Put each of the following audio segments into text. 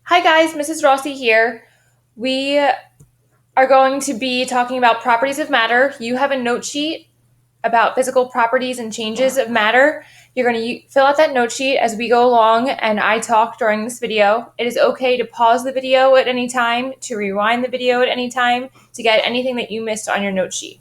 Hi guys, Mrs. Rossi here. We are going to be talking about properties of matter. You have a note sheet about physical properties and changes of matter. You're going to fill out that note sheet as we go along and I talk during this video. It is okay to pause the video at any time, to rewind the video at any time, to get anything that you missed on your note sheet.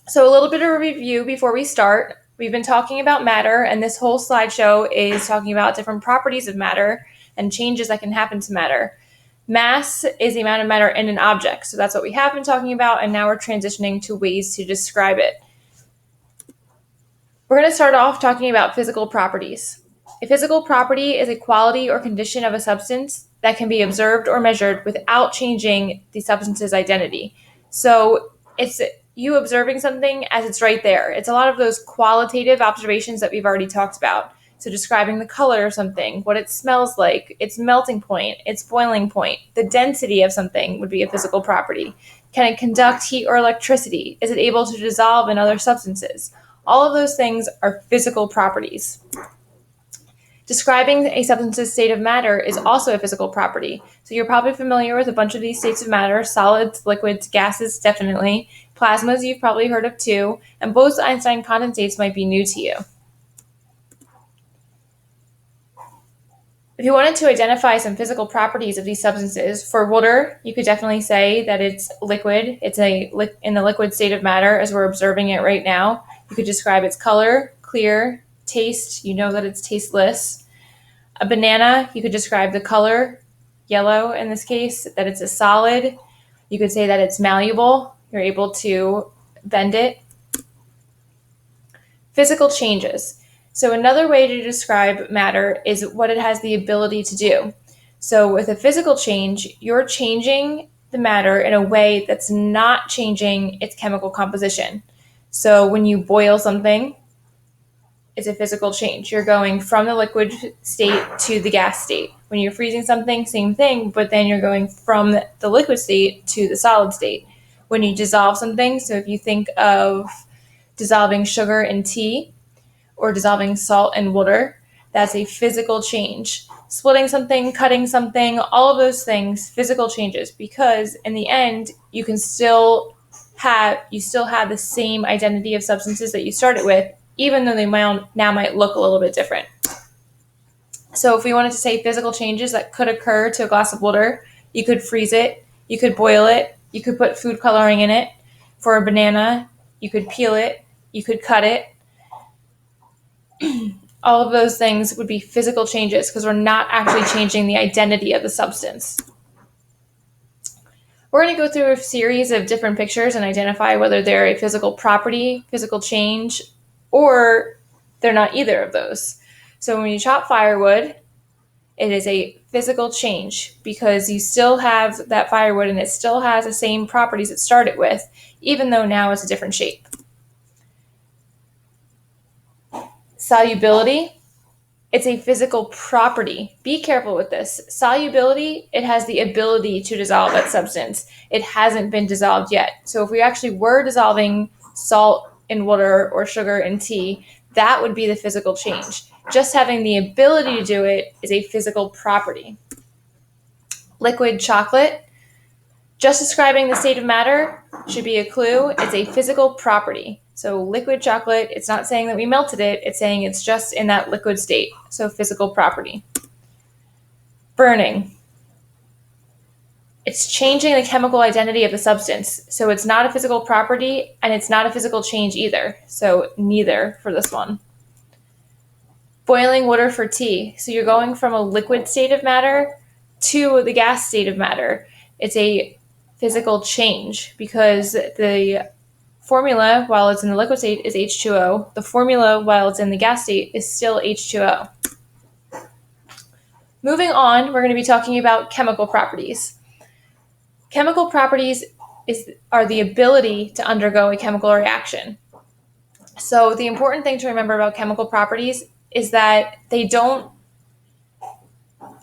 So a little bit of a review before we start. We've been talking about matter, and this whole slideshow is talking about different properties of matter and changes that can happen to matter. Mass is the amount of matter in an object. So that's what we have been talking about, and now we're transitioning to ways to describe it. We're going to start off talking about physical properties. A physical property is a quality or condition of a substance that can be observed or measured without changing the substance's identity. So it's you observing something as it's right there. It's a lot of those qualitative observations that we've already talked about. So describing the color of something, what it smells like, its melting point, its boiling point, the density of something would be a physical property. Can it conduct heat or electricity? Is it able to dissolve in other substances? All of those things are physical properties. Describing a substance's state of matter is also a physical property. So you're probably familiar with a bunch of these states of matter: solids, liquids, gases, definitely. Plasmas you've probably heard of too, and Bose-Einstein condensates might be new to you. If you wanted to identify some physical properties of these substances, for water, you could definitely say that it's liquid. It's in the liquid state of matter as we're observing it right now. You could describe its color, clear, taste, you know that it's tasteless. A banana, you could describe the color, yellow in this case, that it's a solid. You could say that it's malleable. You're able to bend it. Physical changes. So another way to describe matter is what it has the ability to do. So with a physical change, you're changing the matter in a way that's not changing its chemical composition. So when you boil something, it's a physical change. You're going from the liquid state to the gas state. When you're freezing something, same thing, but then you're going from the liquid state to the solid state. When you dissolve something, so if you think of dissolving sugar in tea or dissolving salt in water, that's a physical change. Splitting something, cutting something, all of those things, physical changes, because in the end, you still have the same identity of substances that you started with, even though they now might look a little bit different. So if we wanted to say physical changes that could occur to a glass of water, you could freeze it, you could boil it, you could put food coloring in it. For a banana, you could peel it, you could cut it. All of those things would be physical changes because we're not actually changing the identity of the substance. We're going to go through a series of different pictures and identify whether they're a physical property, physical change, or they're not either of those. So when you chop firewood, it is a physical change because you still have that firewood and it still has the same properties it started with, even though now it's a different shape. Solubility, it's a physical property. Be careful with this. Solubility, it has the ability to dissolve that substance. It hasn't been dissolved yet. So if we actually were dissolving salt in water or sugar in tea, that would be the physical change. Just having the ability to do it is a physical property. Liquid chocolate, just describing the state of matter should be a clue. It's a physical property. So liquid chocolate, it's not saying that we melted it. It's saying it's just in that liquid state. So physical property. Burning. It's changing the chemical identity of the substance. So it's not a physical property and it's not a physical change either. So neither for this one. Boiling water for tea. So you're going from a liquid state of matter to the gas state of matter. It's a physical change because the formula, while it's in the liquid state, is H2O. The formula, while it's in the gas state, is still H2O. Moving on, we're going to be talking about chemical properties. Chemical properties are the ability to undergo a chemical reaction. So the important thing to remember about chemical properties is that they don't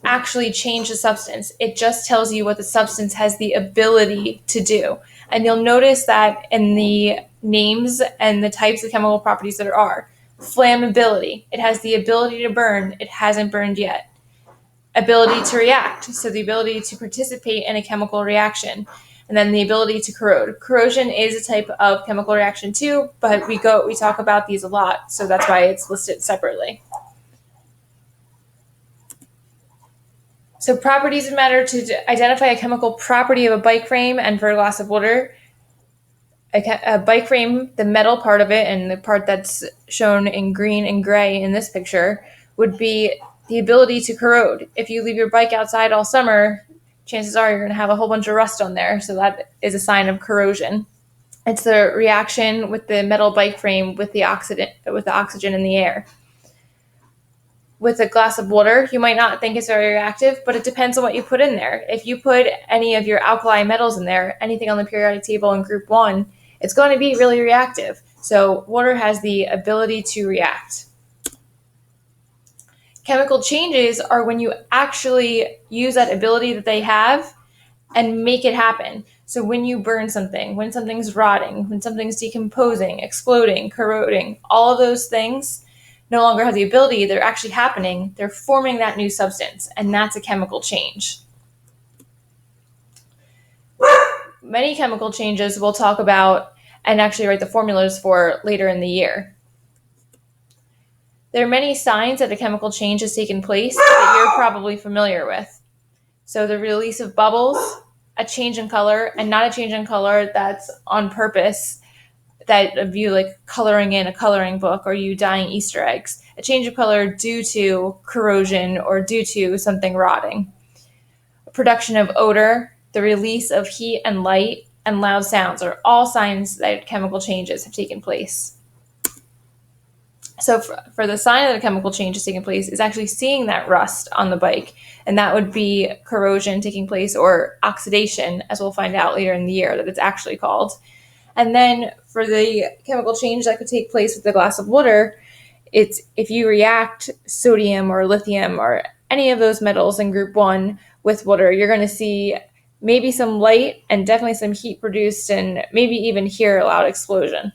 actually change the substance. It just tells you what the substance has the ability to do. And you'll notice that in the names and the types of chemical properties that there are. Flammability, it has the ability to burn. It hasn't burned yet. ability to react, so the ability to participate in a chemical reaction, and then the ability to corrode. Corrosion is a type of chemical reaction too, but we talk about these a lot, so that's why it's listed separately. So properties of matter: to identify a chemical property of a bike frame and for a glass of water. A bike frame, the metal part of it, and the part that's shown in green and gray in this picture, would be the ability to corrode. If you leave your bike outside all summer, chances are you're going to have a whole bunch of rust on there, so that is a sign of corrosion. It's the reaction with the metal bike frame with the oxygen in the air. With a glass of water, you might not think it's very reactive, but it depends on what you put in there. If you put any of your alkali metals in there, anything on the periodic table in group 1, it's going to be really reactive. So water has the ability to react. Chemical changes are when you actually use that ability that they have and make it happen. So when you burn something, when something's rotting, when something's decomposing, exploding, corroding, all of those things no longer have the ability, they're actually happening, they're forming that new substance, and that's a chemical change. Many chemical changes we'll talk about and actually write the formulas for later in the year. There are many signs that a chemical change has taken place that you're probably familiar with. So the release of bubbles, a change in color, and not a change in color that's on purpose, that of you like coloring in a coloring book or you dyeing Easter eggs. A change of color due to corrosion or due to something rotting. Production of odor, the release of heat and light, and loud sounds are all signs that chemical changes have taken place. So for the sign that a chemical change has taken place is actually seeing that rust on the bike, and that would be corrosion taking place or oxidation, as we'll find out later in the year that it's actually called. And then for the chemical change that could take place with a glass of water, it's if you react sodium or lithium or any of those metals in group 1 with water, you're going to see maybe some light and definitely some heat produced and maybe even hear a loud explosion.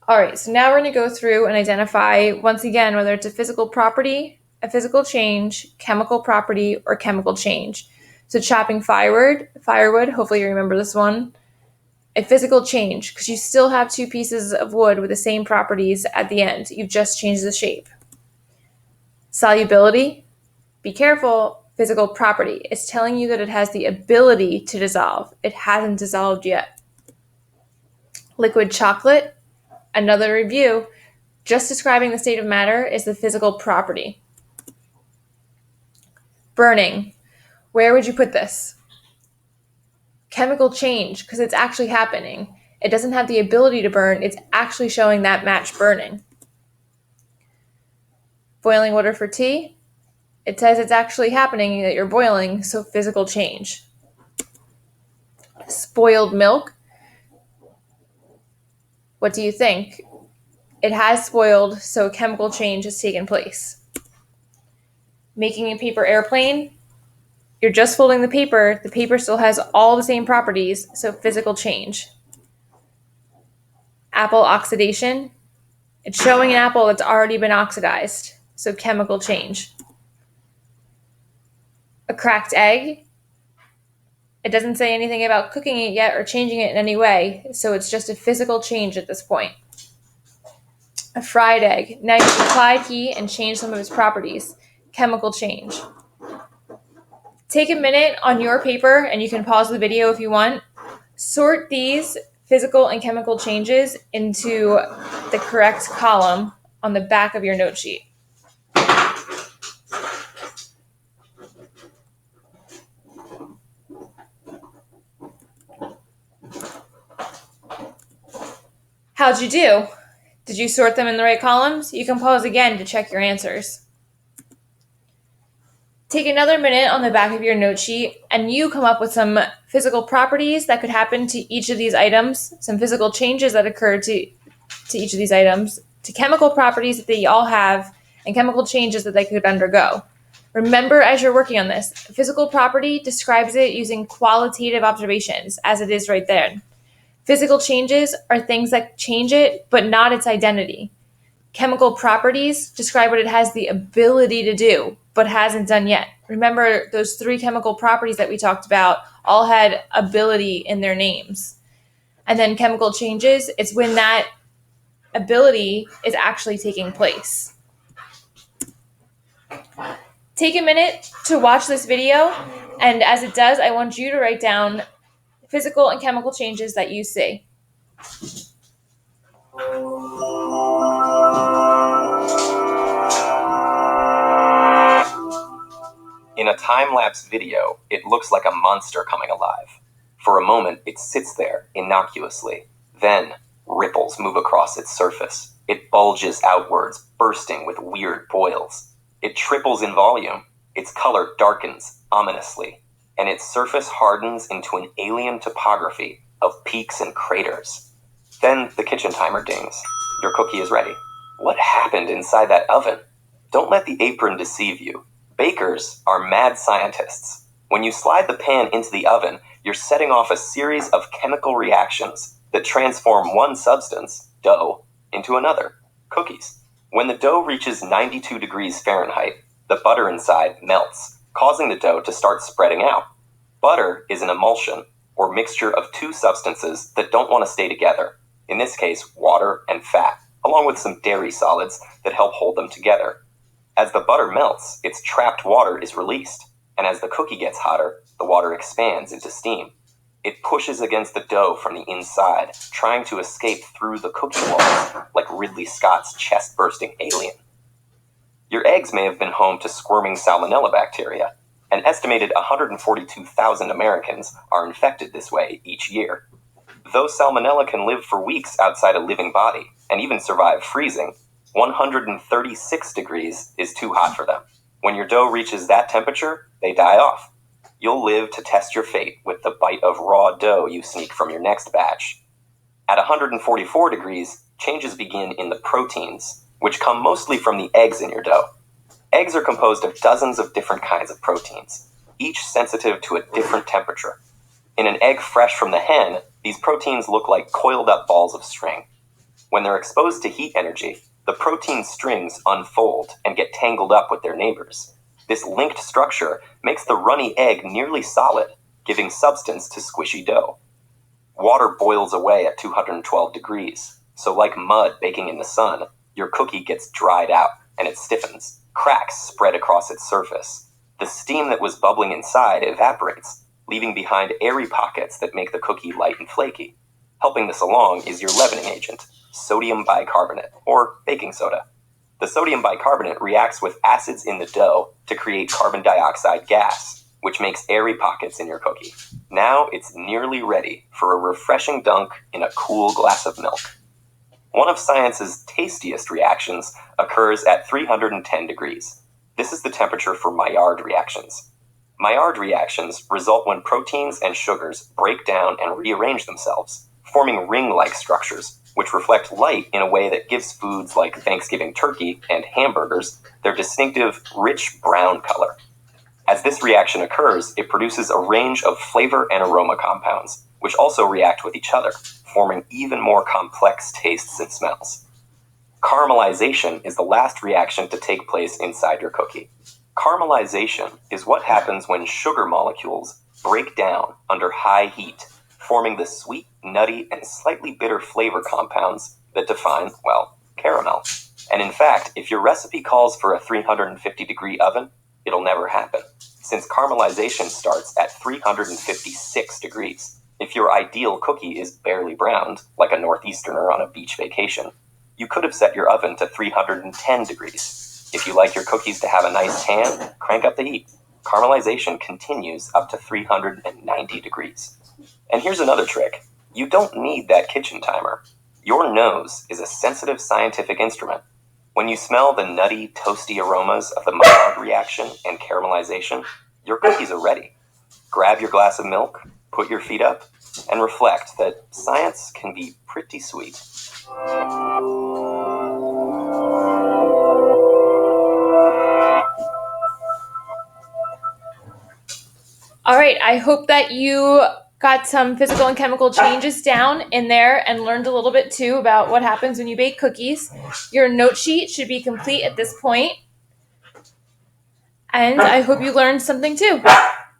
All right, so now we're going to go through and identify, once again, whether it's a physical property, a physical change, chemical property, or chemical change. So chopping firewood, hopefully you remember this one. A physical change, because you still have 2 pieces of wood with the same properties at the end. You've just changed the shape. Solubility, be careful, physical property. It's telling you that it has the ability to dissolve. It hasn't dissolved yet. Liquid chocolate, another review, just describing the state of matter is the physical property. Burning, where would you put this? Chemical change, because it's actually happening. It doesn't have the ability to burn, it's actually showing that match burning. Boiling water for tea, it says it's actually happening, that you're boiling, so physical change. Spoiled milk, what do you think? It has spoiled, so a chemical change has taken place. Making a paper airplane, you're just folding the paper still has all the same properties, so physical change. Apple oxidation, it's showing an apple that's already been oxidized, so chemical change. A cracked egg, it doesn't say anything about cooking it yet or changing it in any way, so it's just a physical change at this point. A fried egg, now you've applied heat and changed some of its properties, chemical change. Take a minute on your paper, and you can pause the video if you want. Sort these physical and chemical changes into the correct column on the back of your note sheet. How'd you do? Did you sort them in the right columns? You can pause again to check your answers. Take another minute on the back of your note sheet and you come up with some physical properties that could happen to each of these items, some physical changes that occur to each of these items, to chemical properties that they all have, and chemical changes that they could undergo. Remember, as you're working on this, physical property describes it using qualitative observations, as it is right there. Physical changes are things that change it, but not its identity. Chemical properties describe what it has the ability to do, but hasn't done yet. Remember, those 3 chemical properties that we talked about all had ability in their names. And then chemical changes, it's when that ability is actually taking place. Take a minute to watch this video, and as it does, I want you to write down physical and chemical changes that you see. In a time-lapse video, it looks like a monster coming alive. For a moment, it sits there innocuously. Then, ripples move across its surface. It bulges outwards, bursting with weird boils. It triples in volume. Its color darkens ominously, and its surface hardens into an alien topography of peaks and craters. Then the kitchen timer dings. Your cookie is ready. What happened inside that oven? Don't let the apron deceive you. Bakers are mad scientists. When you slide the pan into the oven, you're setting off a series of chemical reactions that transform one substance, dough, into another, cookies. When the dough reaches 92 degrees Fahrenheit, the butter inside melts, causing the dough to start spreading out. Butter is an emulsion, or mixture of 2 substances that don't want to stay together, in this case, water and fat, along with some dairy solids that help hold them together. As the butter melts, its trapped water is released, and as the cookie gets hotter, the water expands into steam. It pushes against the dough from the inside, trying to escape through the cookie walls, like Ridley Scott's chest-bursting alien. Your eggs may have been home to squirming salmonella bacteria. An estimated 142,000 Americans are infected this way each year. Though salmonella can live for weeks outside a living body, and even survive freezing, 136 degrees is too hot for them. When your dough reaches that temperature, they die off. You'll live to test your fate with the bite of raw dough you sneak from your next batch. At 144 degrees, changes begin in the proteins, which come mostly from the eggs in your dough. Eggs are composed of dozens of different kinds of proteins, each sensitive to a different temperature. In an egg fresh from the hen, these proteins look like coiled up balls of string. When they're exposed to heat energy, the protein strings unfold and get tangled up with their neighbors. This linked structure makes the runny egg nearly solid, giving substance to squishy dough. Water boils away at 212 degrees, so like mud baking in the sun, your cookie gets dried out and it stiffens. Cracks spread across its surface. The steam that was bubbling inside evaporates, leaving behind airy pockets that make the cookie light and flaky. Helping this along is your leavening agent, sodium bicarbonate, or baking soda. The sodium bicarbonate reacts with acids in the dough to create carbon dioxide gas, which makes airy pockets in your cookie. Now it's nearly ready for a refreshing dunk in a cool glass of milk. One of science's tastiest reactions occurs at 310 degrees. This is the temperature for Maillard reactions. Maillard reactions result when proteins and sugars break down and rearrange themselves, forming ring-like structures, which reflect light in a way that gives foods like Thanksgiving turkey and hamburgers their distinctive, rich brown color. As this reaction occurs, it produces a range of flavor and aroma compounds, which also react with each other, forming even more complex tastes and smells. Caramelization is the last reaction to take place inside your cookie. Caramelization is what happens when sugar molecules break down under high heat, forming the sweet, nutty, and slightly bitter flavor compounds that define, well, caramel. And in fact, if your recipe calls for a 350-degree oven, it'll never happen, since caramelization starts at 356 degrees. If your ideal cookie is barely browned, like a Northeasterner on a beach vacation, you could have set your oven to 310 degrees. If you like your cookies to have a nice tan, crank up the heat. Caramelization continues up to 390 degrees. And here's another trick. You don't need that kitchen timer. Your nose is a sensitive scientific instrument. When you smell the nutty, toasty aromas of the Maillard reaction and caramelization, your cookies are ready. Grab your glass of milk, put your feet up, and reflect that science can be pretty sweet. All right, I hope that you got some physical and chemical changes down in there and learned a little bit too about what happens when you bake cookies. Your note sheet should be complete at this point. And I hope you learned something too.